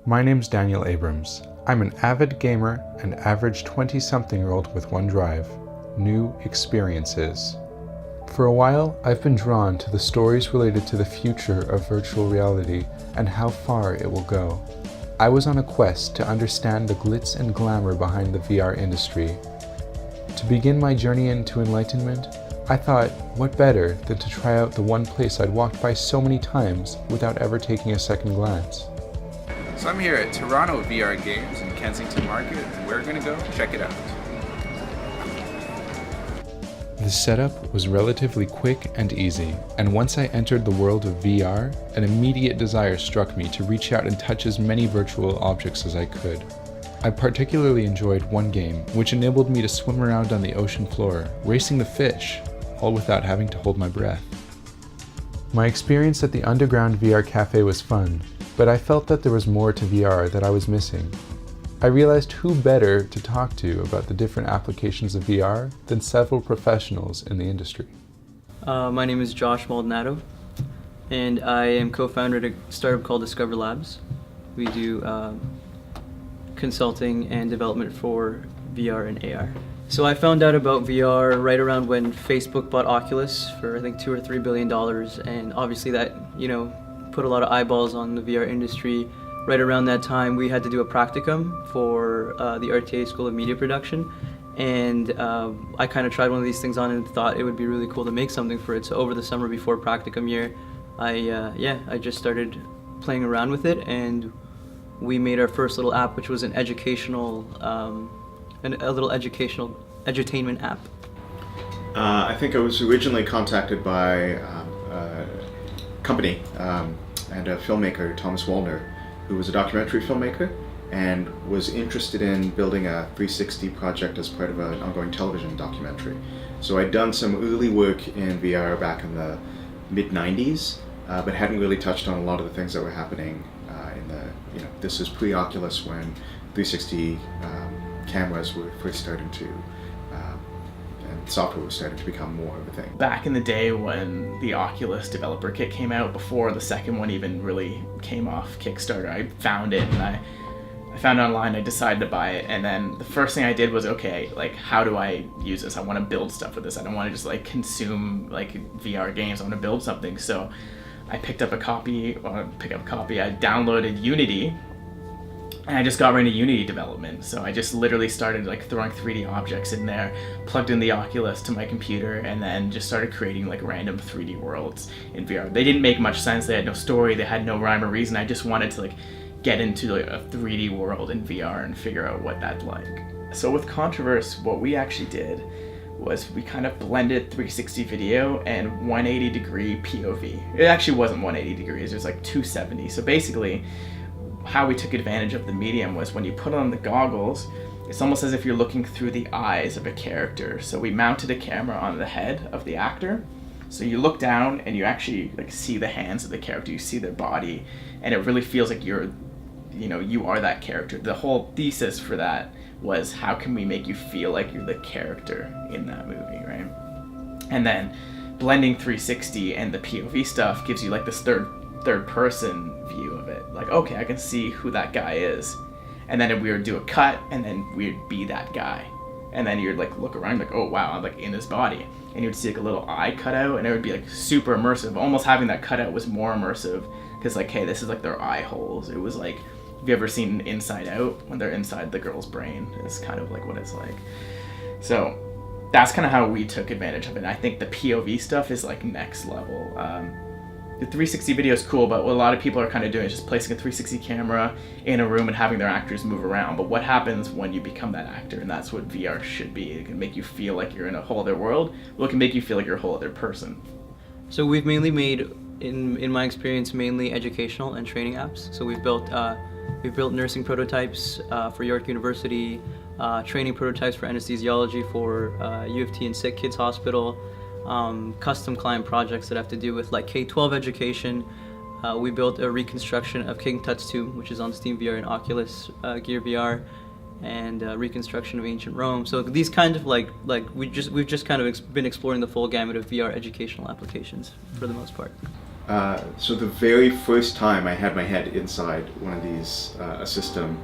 My name's Daniel Abrams. I'm an avid gamer and average 20-something-year-old with one drive: new experiences. For a while, I've been drawn to the stories related to the future of virtual reality and how far it will go. I was on a quest to understand the glitz and glamour behind the VR industry. To begin my journey into enlightenment, I thought, what better than to try out the one place I'd walked by so many times without ever taking a second glance. So I'm here at Toronto VR Games in Kensington Market, and we're gonna go check it out. The setup was relatively quick and easy, and once I entered the world of VR, an immediate desire struck me to reach out and touch as many virtual objects as I could. I particularly enjoyed one game, which enabled me to swim around on the ocean floor, racing the fish, all without having to hold my breath. My experience at the Underground VR Cafe was fun, but I felt that there was more to VR that I was missing. I realized who better to talk to about the different applications of VR than several professionals in the industry. My name is Josh Maldonado, and I am co-founder of a startup called Discover Labs. We do consulting and development for VR and AR. So I found out about VR right around when Facebook bought Oculus for I think $2 or $3 billion, and obviously that, put a lot of eyeballs on the VR industry. Right around that time, we had to do a practicum for the RTA School of Media Production, and I kind of tried one of these things on and thought it would be really cool to make something for it. So over the summer before practicum year, I just started playing around with it, and we made our first little app, which was an educational, a little educational edutainment app. I think I was originally contacted by a company and a filmmaker, Thomas Wallner, who was a documentary filmmaker and was interested in building a 360 project as part of an ongoing television documentary. So I'd done some early work in VR back in the mid-90s, but hadn't really touched on a lot of the things that were happening this is pre-Oculus when 360 cameras were first starting to, and software was starting to become more of a thing. Back in the day when the Oculus developer kit came out, before the second one even really came off Kickstarter, I found it and I found it online, I decided to buy it, and then the first thing I did was, okay, how do I use this? I want to build stuff with this. I don't want to just consume VR games. I want to build something. So I picked up a copy, I downloaded Unity, and I just got right into Unity development. So I just literally started throwing 3D objects in there, plugged in the Oculus to my computer, and then just started creating random 3D worlds in VR. They didn't make much sense, they had no story, they had no rhyme or reason. I just wanted to get into a 3D world in VR and figure out what that's like. So with Controverse, what we actually did was we kind of blended 360 video and 180 degree POV. It actually wasn't 180 degrees, it was 270. So basically, how we took advantage of the medium was when you put on the goggles, it's almost as if you're looking through the eyes of a character. So we mounted a camera on the head of the actor. So you look down and you actually see the hands of the character, you see their body, and it really feels like you are that character. The whole thesis for that was, how can we make you feel like you're the character in that movie, right? And then blending 360 and the POV stuff gives you this third person view of it. Okay, I can see who that guy is. And then we would do a cut, and then we'd be that guy. And then you'd look around, oh wow, I'm in this body. And you'd see a little eye cut out, and it would be super immersive. Almost having that cut out was more immersive, because hey, this is their eye holes. It was have you ever seen Inside Out, when they're inside the girl's brain? It's kind of what it's like. So that's kind of how we took advantage of it. And I think the POV stuff is next level. The 360 video is cool, but what a lot of people are kind of doing is just placing a 360 camera in a room and having their actors move around. But what happens when you become that actor? And that's what VR should be. It can make you feel like you're in a whole other world. Well, it can make you feel like you're a whole other person. So we've mainly made, in my experience, mainly educational and training apps. So we've built nursing prototypes for York University, training prototypes for anesthesiology for U of T and Sick Kids Hospital, custom client projects that have to do with K-12 education. We built a reconstruction of King Tut's Tomb, which is on Steam VR and Oculus Gear VR, and reconstruction of ancient Rome. So these kind of we've just kind of been exploring the full gamut of VR educational applications for the most part. So the very first time I had my head inside one of these, a system,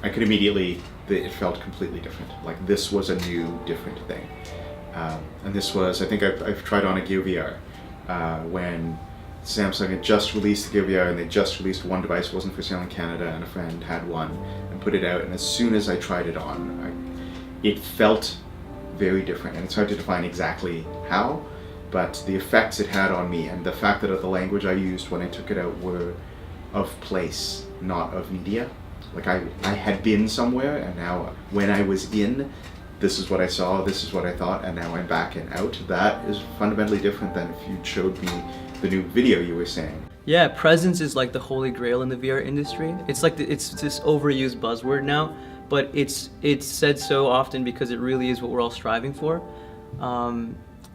I could immediately, it felt completely different. Like this was a new, different thing. And this was, I think I've tried on a Gear VR when Samsung had just released the Gear VR and they just released one device, wasn't for sale in Canada, and a friend had one and put it out. And as soon as I tried it on, it felt very different. And it's hard to define exactly how, but the effects it had on me and the fact that the language I used when I took it out were of place, not of media. Like I had been somewhere, and now when I was in, this is what I saw, this is what I thought, and now I'm back and out. That is fundamentally different than if you showed me the new video you were saying. Yeah, presence is like the holy grail in the VR industry. It's like it's this overused buzzword now, but it's said so often because it really is what we're all striving for.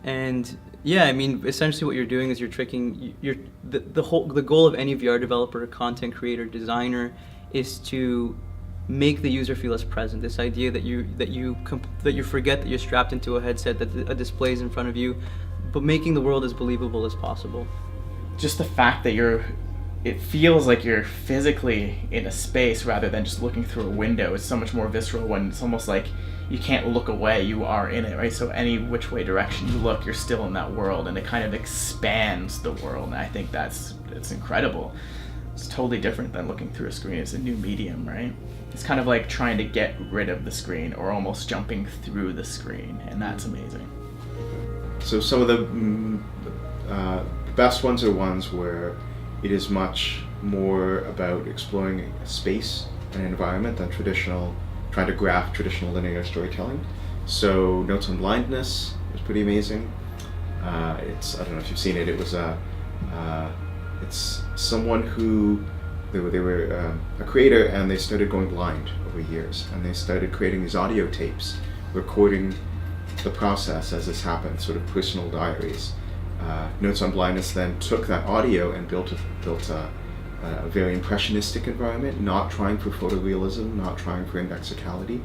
And yeah, I mean, essentially what you're doing is you're tricking. The goal of any VR developer, content creator, designer, is to make the user feel as present. This idea that you forget that you're strapped into a headset, that a display is in front of you, but making the world as believable as possible. Just the fact that it feels like you're physically in a space rather than just looking through a window. It's so much more visceral when it's almost like you can't look away, you are in it, right? So any which way direction you look, you're still in that world, and it kind of expands the world, and I think it's incredible. It's totally different than looking through a screen. It's a new medium, right? It's kind of like trying to get rid of the screen or almost jumping through the screen, and that's amazing. So some of the best ones are ones where it is much more about exploring space and environment than trying to graph traditional linear storytelling. So Notes on Blindness was pretty amazing. I don't know if you've seen it. It was it's someone who they were a creator, and they started going blind over years, and they started creating these audio tapes, recording the process as this happened, sort of personal diaries. Notes on Blindness then took that audio and built a very impressionistic environment, not trying for photorealism, not trying for indexicality,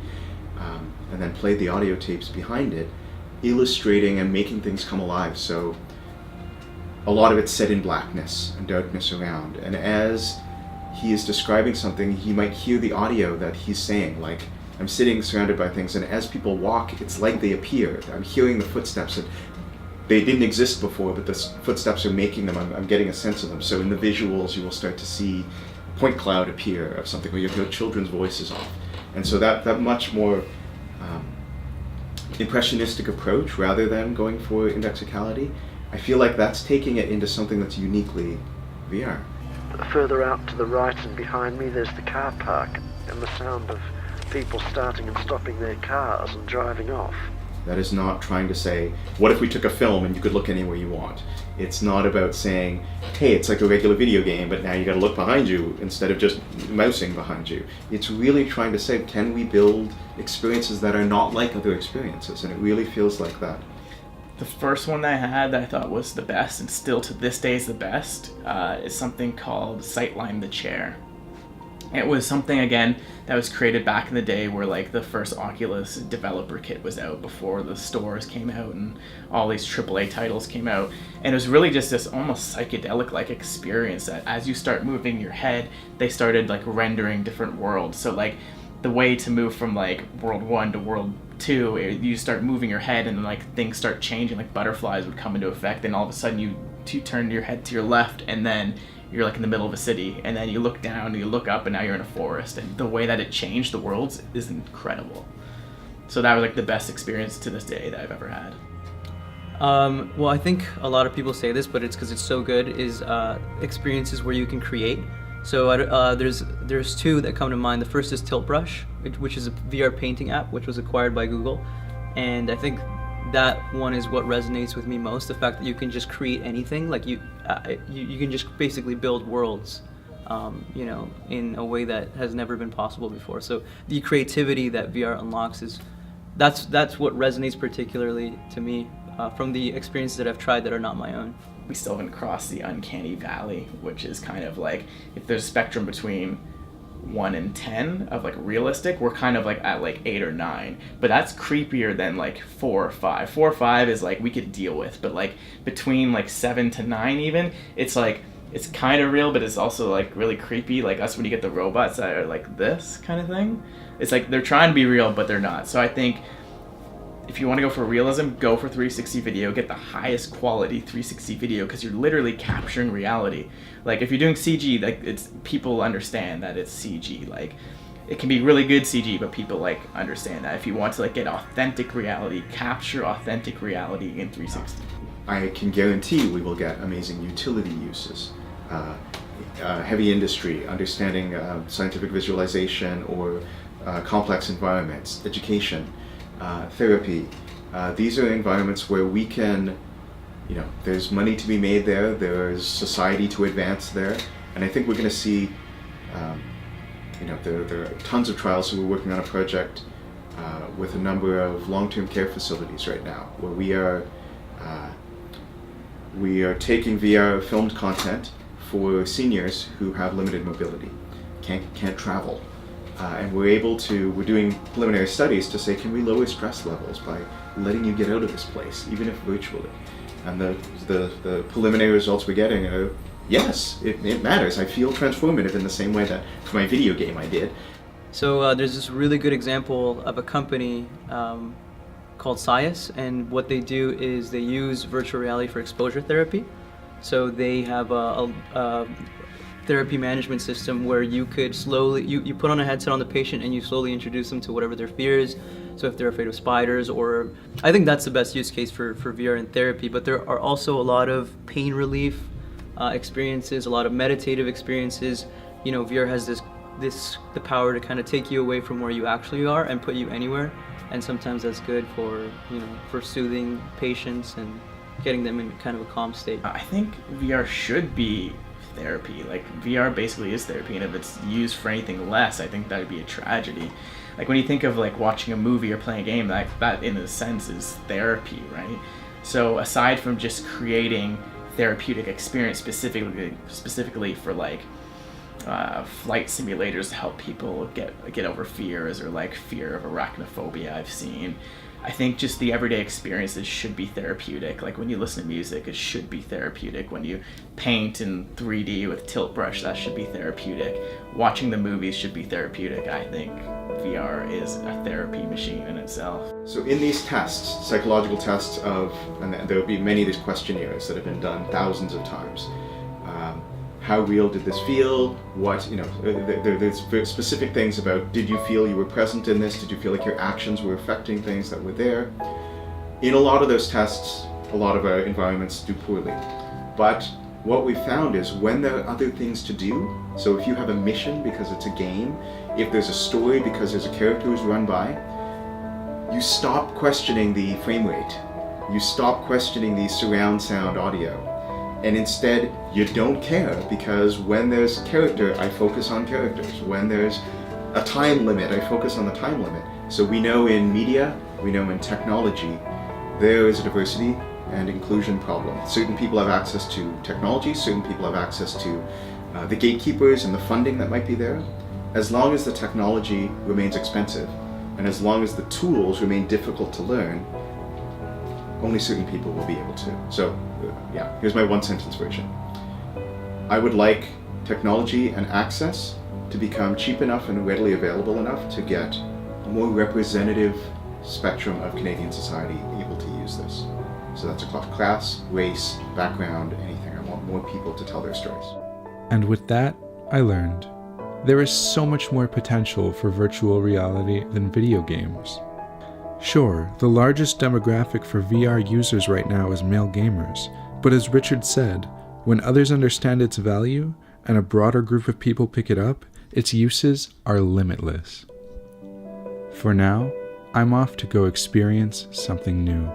and then played the audio tapes behind it, illustrating and making things come alive. So a lot of it's set in blackness and darkness around, and as he is describing something, he might hear the audio that he's saying, like, I'm sitting surrounded by things, and as people walk, it's like they appear. I'm hearing the footsteps, and they didn't exist before, but the footsteps are making them. I'm getting a sense of them. So in the visuals, you will start to see a point cloud appear of something, where you hear children's voices off. And so that much more impressionistic approach, rather than going for indexicality, I feel like that's taking it into something that's uniquely VR. Further out to the right and behind me, there's the car park and the sound of people starting and stopping their cars and driving off. That is not trying to say, what if we took a film and you could look anywhere you want? It's not about saying, hey, it's like a regular video game, but now you gotta look behind you instead of just mousing behind you. It's really trying to say, can we build experiences that are not like other experiences? And it really feels like that. The first one that I had that I thought was the best, and still to this day is the best, is something called Sightline the Chair. It was something, again, that was created back in the day where like the first Oculus developer kit was out, before the stores came out and all these AAA titles came out. And it was really just this almost psychedelic-like experience that as you start moving your head, they started like rendering different worlds. So like the way to move from like world 1 to world 2, you start moving your head and then like things start changing, like butterflies would come into effect, and all of a sudden you turn your head to your left, and then you're like in the middle of a city, and then you look down and you look up and now you're in a forest, and the way that it changed the worlds is incredible. So that was like the best experience to this day that I've ever had. Well, I think a lot of people say this, but it's because it's so good, is experiences where you can create. So there's two that come to mind. The first is Tilt Brush, which is a VR painting app, which was acquired by Google. And I think that one is what resonates with me most, the fact that you can just create anything. Like you can just basically build worlds, in a way that has never been possible before. So the creativity that VR unlocks that's what resonates particularly to me from the experiences that I've tried that are not my own. We still haven't crossed the uncanny valley, which is kind of like, if there's a spectrum between 1 in 10 of like realistic. We're kind of like at like 8 or 9, but that's creepier than like 4 or 5. 4 or 5 is like we could deal with, but like between like 7 to 9 even, it's like it's kind of real, but it's also like really creepy. Like us when you get the robots that are like this kind of thing. It's like they're trying to be real, but they're not. So I think if you want to go for realism, go for 360 video. Get the highest quality 360 video because you're literally capturing reality. Like if you're doing CG, like it's people understand that it's CG. Like it can be really good CG, but people like understand that. If you want to like get authentic reality, capture authentic reality in 360. I can guarantee we will get amazing utility uses. Heavy industry, understanding scientific visualization or complex environments, education, therapy. These are environments where we can, there's money to be made there, there's society to advance there, and I think we're going to see, there are tons of trials. So we're working on a project with a number of long-term care facilities right now, where we are taking VR filmed content for seniors who have limited mobility, can't travel. And we're doing preliminary studies to say, can we lower stress levels by letting you get out of this place, even if virtually? And the preliminary results we're getting are, yes, it matters. I feel transformative in the same way that for my video game I did. So there's this really good example of a company called Sias, and what they do is they use virtual reality for exposure therapy. So they have a therapy management system where you could slowly, you put on a headset on the patient and you slowly introduce them to whatever their fear is. So if they're afraid of spiders, or I think that's the best use case for VR in therapy, but there are also a lot of pain relief experiences, a lot of meditative experiences. VR has the power to kind of take you away from where you actually are and put you anywhere. And sometimes that's good for, for soothing patients and getting them in kind of a calm state. I think VR should be therapy. Like VR basically is therapy, and if it's used for anything less, I think that would be a tragedy. Like when you think of like watching a movie or playing a game, that in a sense is therapy, right? So aside from just creating therapeutic experience specifically for like flight simulators to help people get over fears, or like fear of arachnophobia I've seen, I think just the everyday experiences should be therapeutic. Like when you listen to music, it should be therapeutic. When you paint in 3D with tilt brush, that should be therapeutic. Watching the movies should be therapeutic. I think VR is a therapy machine in itself. So in these tests, psychological tests and there will be many of these questionnaires that have been done thousands of times. How real did this feel? What, there's very specific things about, did you feel you were present in this? Did you feel like your actions were affecting things that were there? In a lot of those tests, a lot of our environments do poorly. But what we found is when there are other things to do, so if you have a mission because it's a game, if there's a story because there's a character who's run by, you stop questioning the frame rate. You stop questioning the surround sound audio. And instead, you don't care, because when there's a character, I focus on characters. When there's a time limit, I focus on the time limit. So we know in media, we know in technology, there is a diversity and inclusion problem. Certain people have access to technology, certain people have access to the gatekeepers and the funding that might be there. As long as the technology remains expensive, and as long as the tools remain difficult to learn, only certain people will be able to. So, here's my one sentence version. I would like technology and access to become cheap enough and readily available enough to get a more representative spectrum of Canadian society able to use this. So that's across class, race, background, anything. I want more people to tell their stories. And with that, I learned there is so much more potential for virtual reality than video games. Sure, the largest demographic for VR users right now is male gamers, but as Richard said, when others understand its value and a broader group of people pick it up, its uses are limitless. For now, I'm off to go experience something new.